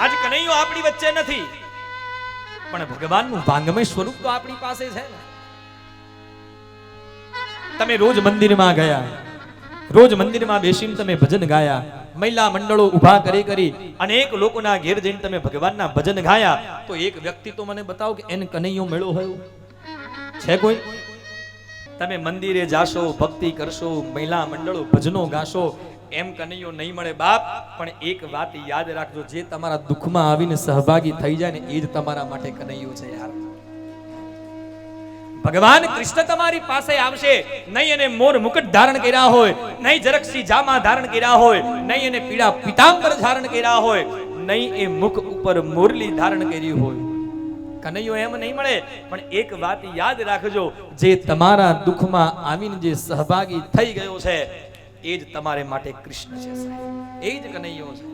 આજ કનૈયો આપણી વચ્ચે નથી, પણ ભગવાનનું વાંગમય સ્વરૂપ તો આપણી પાસે છે ને. તમે રોજ મંદિરમાં ગયા, રોજ મંદિરમાં બેસીને તમે ભજન ગાયા, મહિલા મંડળો ઊભા કરી અનેક લોકોના ઘેર જઈને તમે ભગવાનના ભજન ગાયા, તો એક વ્યક્તિ તો મને બતાવો કે એને કનૈયો મળ્યો હોય છે કોઈ? તમે મંદિરે જાશો, ભક્તિ કરશો, મહિલા મંડળો ભજનો ગાશો, એમ કનૈયો નહીં મળે બાપ. પણ એક વાત યાદ રાખજો, જે તમારા દુઃખમાં આવીને સહભાગી થઈ જાય ને એ જ તમારા માટે કનૈયો છે યાર. ભગવાન કૃષ્ણ તમારી પાસે આવશે, નહીં એને મોર મુકટ ધારણ કર્યા હોય, નહીં જરકસી જામા ધારણ કર્યા હોય, નહીં એને પીળા પીતાંબર ધારણ કર્યા હોય, નહીં એ મુખ ઉપર મુરલી ધારણ કરી હોય, કનૈયો એમ નહીં મળે. પણ એક વાત યાદ રાખજો, જે તમારા દુઃખમાં આવીને જે સહભાગી થઈ ગયો છે એ જ તમારે માટે કૃષ્ણ છે સાહેબ, એ જ કનૈયો છે.